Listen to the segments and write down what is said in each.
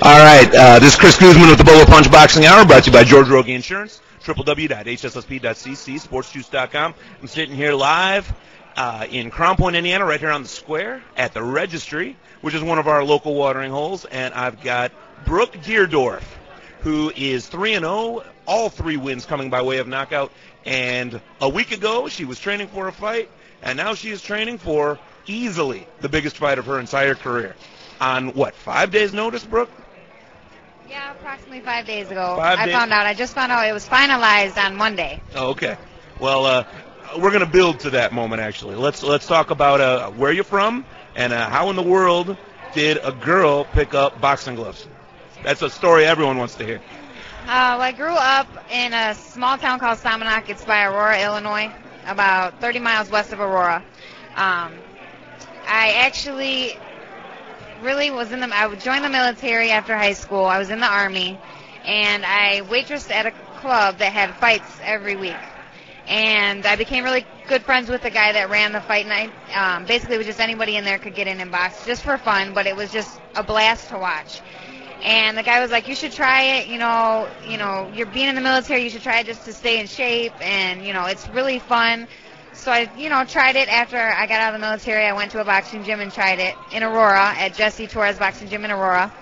All right, this is Chris Guzman with the Bolo Punch Boxing Hour, brought to you by George Rogie Insurance, www.hssp.cc, sportsjuice.com. I'm sitting here live in Crown Point, Indiana, right here on the square at the Registry, which is one of our local watering holes, and I've got Brooke Dierdorff, who is 3-0, all 3 wins coming by way of knockout, and a week ago she was training for a fight, and now she is training for easily the biggest fight of her entire career. On, 5 days' notice, Brooke? Yeah, approximately 5 days ago. 5 days? I just found out it was finalized on Monday. Oh, okay. Well, we're going to build to that moment, actually. Let's talk about where you're from and how in the world did a girl pick up boxing gloves? That's a story everyone wants to hear. Well, I grew up in a small town called Somonauk. It's by Aurora, Illinois, about 30 miles west of Aurora. I actually I joined the military after high school. I was in the Army, and I waitressed at a club that had fights every week. And I became really good friends with the guy that ran the fight night. Basically, it was just anybody in there could get in and box just for fun, but it was just a blast to watch. And the guy was like, you should try it, you're being in the military, you should try it just to stay in shape, and, it's really fun. So I, tried it after I got out of the military. I went to a boxing gym and tried it in Aurora at Jesse Torres Boxing Gym in Aurora.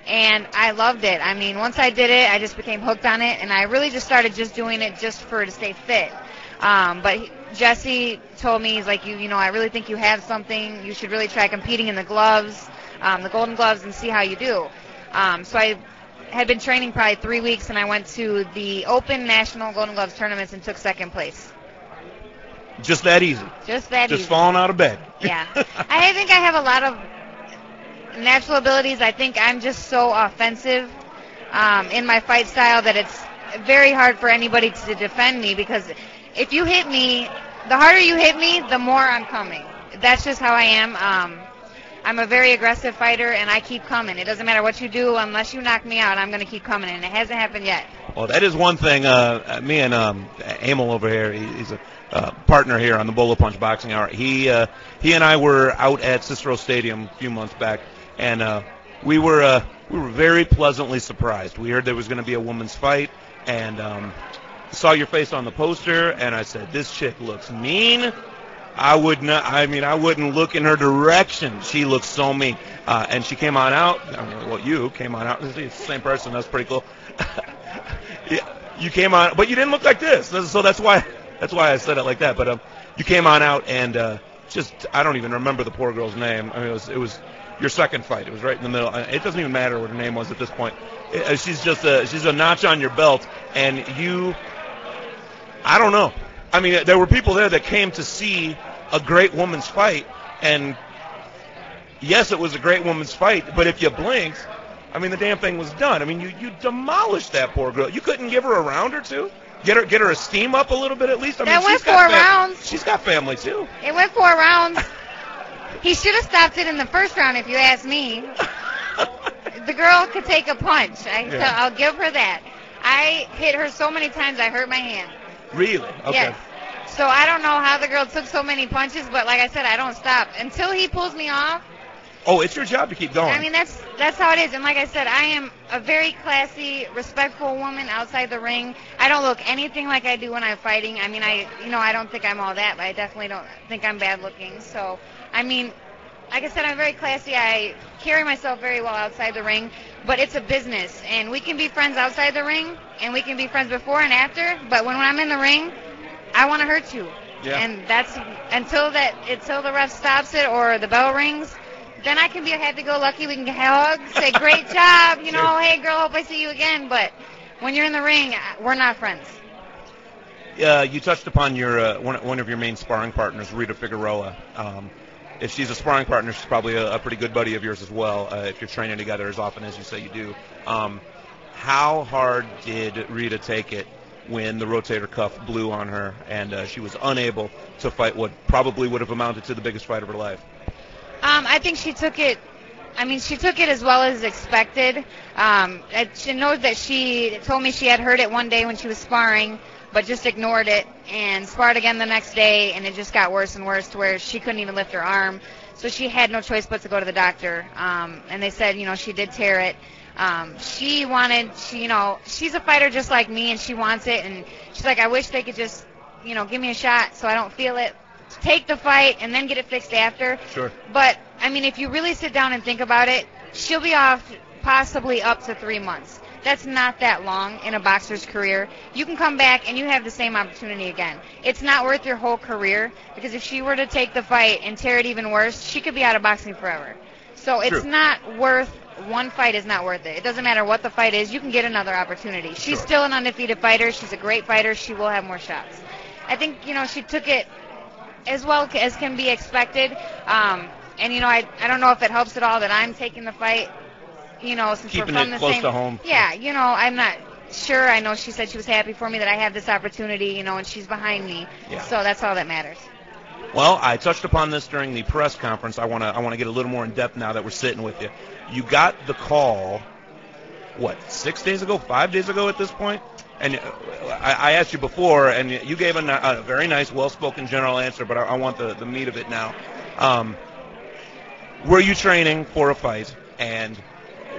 And I loved it. I mean, once I did it, I just became hooked on it, and I really just started just doing it just to stay fit. But Jesse told me, he's like, I really think you have something. You should really try competing in the gloves, the golden gloves, and see how you do. So I had been training probably 3 weeks, and I went to the Open National Golden Gloves tournaments and took second place. Just that easy. Just that easy. Just falling out of bed. Yeah. I think I have a lot of natural abilities. I think I'm just so offensive in my fight style that it's very hard for anybody to defend me, because if you hit me, the harder you hit me, the more I'm coming. That's just how I am. I'm a very aggressive fighter, and I keep coming. It doesn't matter what you do. Unless you knock me out, I'm going to keep coming, and it hasn't happened yet. Well, that is one thing. Me and Emil over here, he's a partner here on the Bolo Punch Boxing Hour. He and I were out at Cicero Stadium a few months back, and we were very pleasantly surprised. We heard there was going to be a women's fight, and saw your face on the poster, and I said, this chick looks mean. I wouldn't look in her direction. She looks so mean. And she came on out. You came on out. It's the same person. That's pretty cool. You came on, but you didn't look like this. So that's why I said it like that. But you came on out, and I don't even remember the poor girl's name. I mean, it was your second fight. It was right in the middle. It doesn't even matter what her name was at this point. She's a notch on your belt, and you. I don't know. I mean, there were people there that came to see a great woman's fight, and yes, it was a great woman's fight, but if you blinked, I mean, the damn thing was done. I mean, you demolished that poor girl. You couldn't give her a round or two? Get her esteem up a little bit at least? I mean, that went 4 rounds. She's got family, too. It went 4 rounds. He should have stopped it in the first round, if you ask me. The girl could take a punch. I'll give her that. I hit her so many times I hurt my hand. Really? Okay. Yes. So I don't know how the girl took so many punches, but like I said, I don't stop until he pulls me off. Oh, it's your job to keep going. I mean, that's how it is. And like I said, I am a very classy, respectful woman outside the ring. I don't look anything like I do when I'm fighting. I mean, I don't think I'm all that, but I definitely don't think I'm bad looking. So, I mean, like I said, I'm very classy. I carry myself very well outside the ring, but it's a business, and we can be friends outside the ring, and we can be friends before and after, but when I'm in the ring, I want to hurt you. Yeah. And that's until the ref stops it or the bell rings, then I can be a happy-go-lucky. We can hug, say, great job, hey, girl, hope I see you again. But when you're in the ring, we're not friends. You touched upon your one of your main sparring partners, Rita Figueroa. If she's a sparring partner, she's probably a pretty good buddy of yours as well, if you're training together as often as you say you do. How hard did Rita take it when the rotator cuff blew on her and she was unable to fight what probably would have amounted to the biggest fight of her life? I think she took it. I mean, she took it as well as expected. She knows that she told me she had heard it one day when she was sparring, but just ignored it and sparred again the next day, and it just got worse and worse to where she couldn't even lift her arm. So she had no choice but to go to the doctor. And they said, she did tear it. She wanted, she's a fighter just like me, and she wants it. And she's like, I wish they could just, give me a shot so I don't feel it. Take the fight and then get it fixed after. Sure. But, I mean, if you really sit down and think about it, she'll be off possibly up to 3 months. That's not that long in a boxer's career. You can come back and you have the same opportunity again. It's not worth your whole career, because if she were to take the fight and tear it even worse, she could be out of boxing forever. So it's not worth, one fight is not worth it. It doesn't matter what the fight is. You can get another opportunity. She's still an undefeated fighter. She's a great fighter. She will have more shots. I think, she took it as well as can be expected. And, I don't know if it helps at all that I'm taking the fight, since Keeping we're from it the close same. to home. Yeah, I'm not sure. I know she said she was happy for me that I have this opportunity, and she's behind me. Yeah. So that's all that matters. Well, I touched upon this during the press conference. I want to get a little more in depth now that we're sitting with you. You got the call, 6 days ago, 5 days ago at this point? And I asked you before, and you gave a very nice, well-spoken general answer, but I want the meat of it now. Were you training for a fight, and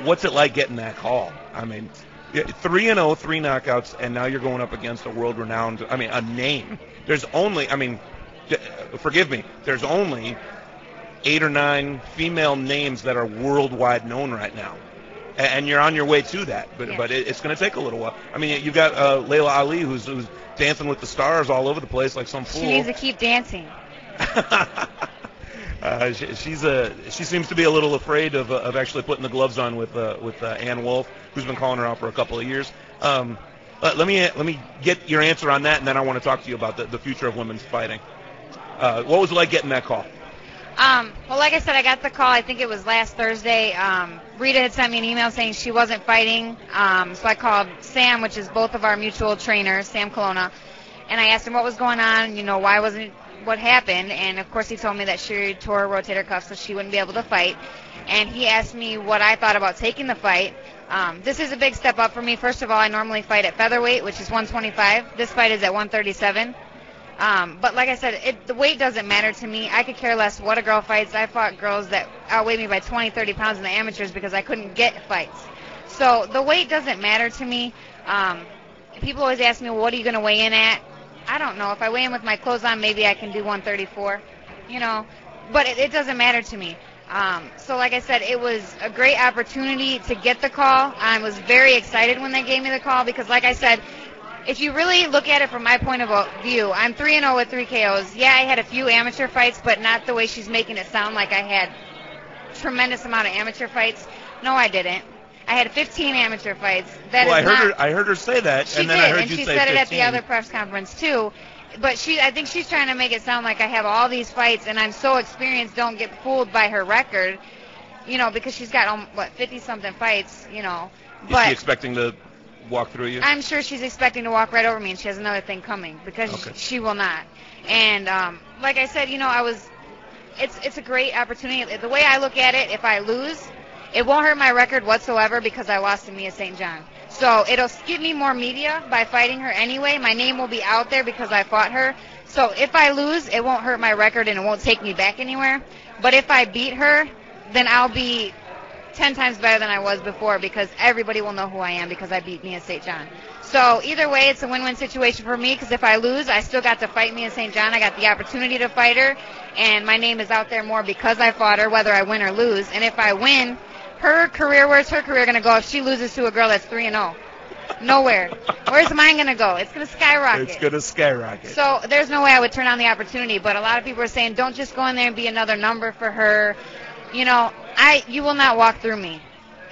what's it like getting that call? I mean, 3-0, 3 knockouts, and now you're going up against a world-renowned, a name. There's only, forgive me, there's only 8 or 9 female names that are worldwide known right now. And you're on your way to that, but it's going to take a little while. I mean, you've got Layla Ali, who's dancing with the stars all over the place like some fool. She needs to keep dancing. She seems to be a little afraid of actually putting the gloves on with Ann Wolf, who's been calling her out for a couple of years. Let me get your answer on that, and then I want to talk to you about the future of women's fighting. What was it like getting that call? Well, like I said, I got the call, I think it was last Thursday. Rita had sent me an email saying she wasn't fighting, so I called Sam, which is both of our mutual trainers, Sam Colonna, and I asked him what was going on, why wasn't, what happened, and of course he told me that she tore her rotator cuff, so she wouldn't be able to fight, and he asked me what I thought about taking the fight. This is a big step up for me. First of all, I normally fight at featherweight, which is 125. This fight is at 137. But like I said, the weight doesn't matter to me. I could care less what a girl fights. I fought girls that outweighed me by 20, 30 pounds in the amateurs because I couldn't get fights. So the weight doesn't matter to me. People always ask me, well, what are you going to weigh in at? I don't know. If I weigh in with my clothes on, maybe I can do 134, But it doesn't matter to me. So like I said, it was a great opportunity to get the call. I was very excited when they gave me the call because, like I said, if you really look at it from my point of view, I'm 3-0 with 3 KOs. Yeah, I had a few amateur fights, but not the way she's making it sound like I had tremendous amount of amateur fights. No, I didn't. I had 15 amateur fights. I heard her say that, and then I heard you say 15. She said it at the other press conference too. But I think she's trying to make it sound like I have all these fights and I'm so experienced. Don't get fooled by her record, because she's got 50-something fights, Is she expecting to walk through you? I'm sure she's expecting to walk right over me, and she has another thing coming because she will not. And like I said, it's a great opportunity. The way I look at it, if I lose, it won't hurt my record whatsoever because I lost to Mia St. John. So it'll give me more media by fighting her anyway. My name will be out there because I fought her. So if I lose, it won't hurt my record and it won't take me back anywhere. But if I beat her, then I'll be 10 times better than I was before because everybody will know who I am because I beat Mia St. John. So either way, it's a win-win situation for me because if I lose, I still got to fight Mia St. John. I got the opportunity to fight her, and my name is out there more because I fought her, whether I win or lose. And if I win, where's her career going to go if she loses to a girl that's 3-0? Nowhere. Where's mine going to go? It's going to skyrocket. It's going to skyrocket. So there's no way I would turn down the opportunity, but a lot of people are saying, don't just go in there and be another number for her. You will not walk through me.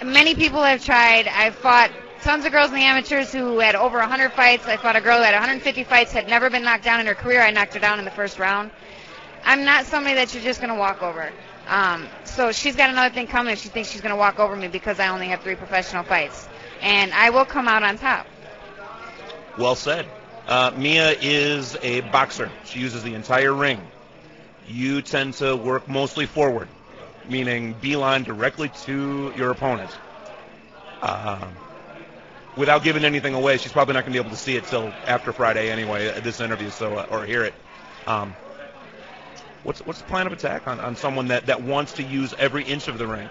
Many people have tried. I've fought tons of girls in the amateurs who had over 100 fights. I fought a girl who had 150 fights, had never been knocked down in her career. I knocked her down in the first round. I'm not somebody that you're just going to walk over. So she's got another thing coming if she thinks she's going to walk over me because I only have 3 professional fights. And I will come out on top. Well said. Mia is a boxer. She uses the entire ring. You tend to work mostly forward, meaning beeline directly to your opponent. Without giving anything away, she's probably not going to be able to see it till after Friday anyway, this interview, or hear it. What's the plan of attack on someone that wants to use every inch of the ring?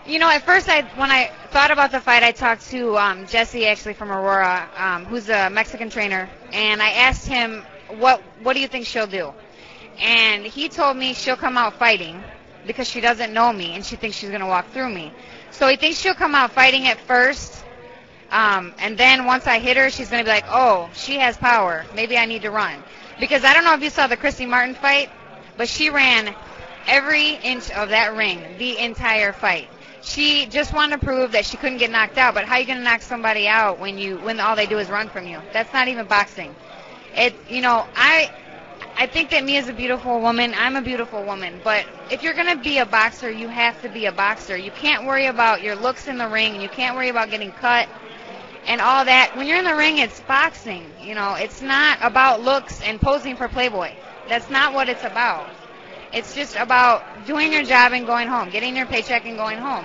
At first, when I thought about the fight, I talked to Jesse, actually from Aurora, who's a Mexican trainer, and I asked him, what do you think she'll do? And he told me she'll come out fighting because she doesn't know me, and she thinks she's going to walk through me. So he thinks she'll come out fighting at first, and then once I hit her, she's going to be like, oh, she has power. Maybe I need to run. Because I don't know if you saw the Christy Martin fight, but she ran every inch of that ring the entire fight. She just wanted to prove that she couldn't get knocked out. But how are you going to knock somebody out when all they do is run from you? That's not even boxing. I think that me as a beautiful woman, I'm a beautiful woman. But if you're going to be a boxer, you have to be a boxer. You can't worry about your looks in the ring. You can't worry about getting cut and all that. When you're in the ring, it's boxing. It's not about looks and posing for Playboy. That's not what it's about. It's just about doing your job and going home, getting your paycheck and going home.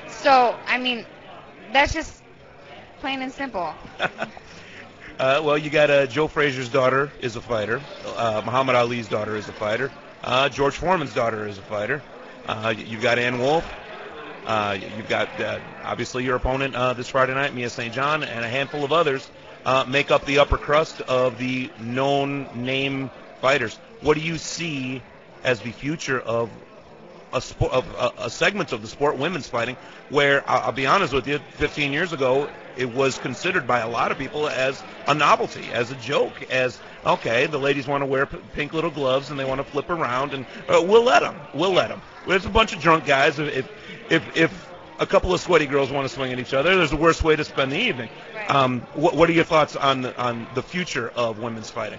So, that's just plain and simple. Well, you got Joe Frazier's daughter is a fighter. Muhammad Ali's daughter is a fighter. George Foreman's daughter is a fighter. You've got Ann Wolfe. You've got, obviously, your opponent this Friday night, Mia St. John, and a handful of others make up the upper crust of the known name fighters. What do you see as the future of a segment of the sport, women's fighting, where, I'll be honest with you, 15 years ago, it was considered by a lot of people as a novelty, as a joke, as, okay, the ladies want to wear pink little gloves and they want to flip around, and we'll let them. There's a bunch of drunk guys. If a couple of sweaty girls want to swing at each other, there's the worst way to spend the evening. Right. What are your thoughts on the future of women's fighting?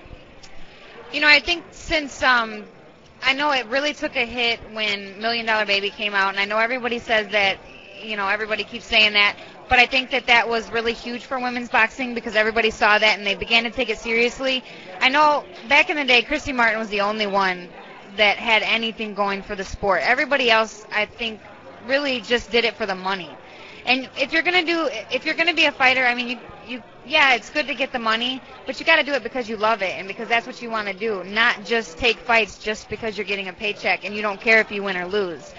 I think since I know it really took a hit when $1 Million Baby came out, and I know everybody says that, everybody keeps saying that, but I think that was really huge for women's boxing because everybody saw that and they began to take it seriously. I know back in the day, Christy Martin was the only one that had anything going for the sport. Everybody else, I think, really just did it for the money. And if you're gonna be a fighter, yeah, it's good to get the money, but you got to do it because you love it and because that's what you want to do, not just take fights just because you're getting a paycheck and you don't care if you win or lose.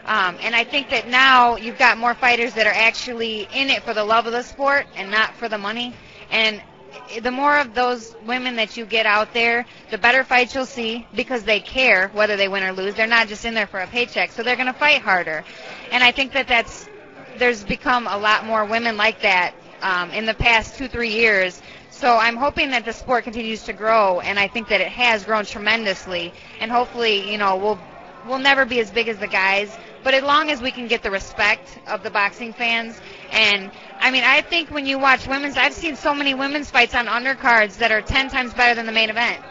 And I think that now you've got more fighters that are actually in it for the love of the sport and not for the money. And the more of those women that you get out there, the better fights you'll see because they care whether they win or lose. They're not just in there for a paycheck, so they're going to fight harder. And I think there's become a lot more women like that in the past 2-3 years. So I'm hoping that the sport continues to grow, and I think that it has grown tremendously. And hopefully, we'll never be as big as the guys, but as long as we can get the respect of the boxing fans. And I think when you watch I've seen so many women's fights on undercards that are 10 times better than the main event.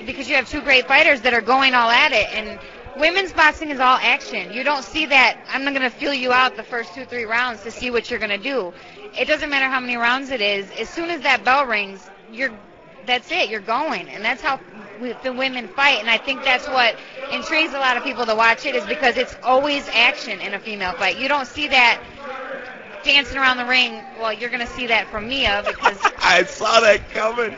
Because you have two great fighters that are going all at it, and women's boxing is all action. You don't see that I'm not going to feel you out the first 2-3 rounds to see what you're going to do. It doesn't matter how many rounds it is. As soon as that bell rings, that's it. You're going. And that's how the women fight. And I think that's what intrigues a lot of people to watch it, is because it's always action in a female fight. You don't see that dancing around the ring. Well, you're going to see that from Mia because I saw that coming.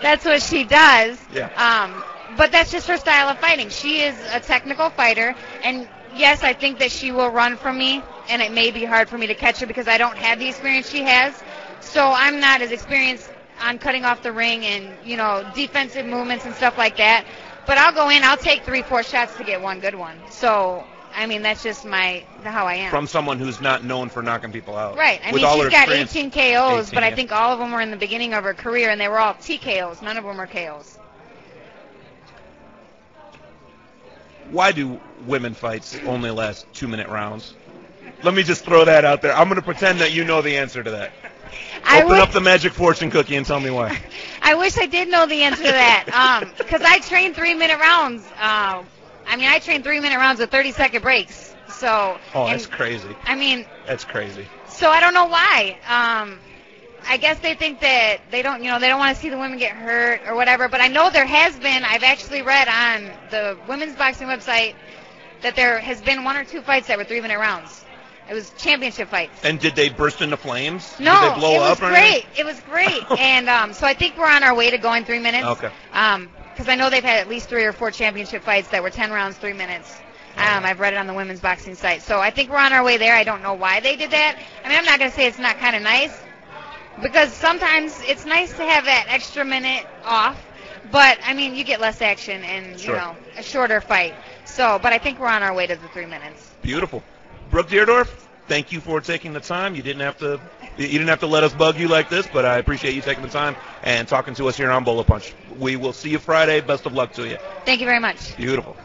That's what she does. Yeah. But that's just her style of fighting. She is a technical fighter, and yes, I think that she will run from me, and it may be hard for me to catch her because I don't have the experience she has. So I'm not as experienced on cutting off the ring and, defensive movements and stuff like that. But I'll go in, I'll take 3-4 shots to get one good one. So, that's just how I am. From someone who's not known for knocking people out. Right. She's got 18 KOs, but I think all of them were in the beginning of her career, and they were all TKOs. None of them were KOs. Why do women fights only last 2-minute rounds? Let me just throw that out there. I'm going to pretend that you know the answer to that. Open up the magic fortune cookie and tell me why. I wish I did know the answer to that. Because I train 3-minute rounds. I train 3-minute rounds with 30-second breaks. So. Oh, that's crazy. That's crazy. So I don't know why. I guess they think that they don't want to see the women get hurt or whatever. But I know there has been. I've actually read on the women's boxing website that there has been 1 or 2 fights that were 3-minute rounds. It was championship fights. And did they burst into flames? No, did they blow up or anything? It was great. And so I think we're on our way to going 3 minutes. Okay. Because I know they've had at least 3 or 4 championship fights that were 10 rounds, 3 minutes. I've read it on the women's boxing site. So I think we're on our way there. I don't know why they did that. I mean, I'm not going to say it's not kind of nice, because sometimes it's nice to have that extra minute off. But, I mean, you get less action and, Sure. a shorter fight. So, but I think we're on our way to the 3 minutes. Beautiful. Brooke Dierdorff, thank you for taking the time. You didn't have to let us bug you like this, but I appreciate you taking the time and talking to us here on Bullet Punch. We will see you Friday. Best of luck to you. Thank you very much. Beautiful.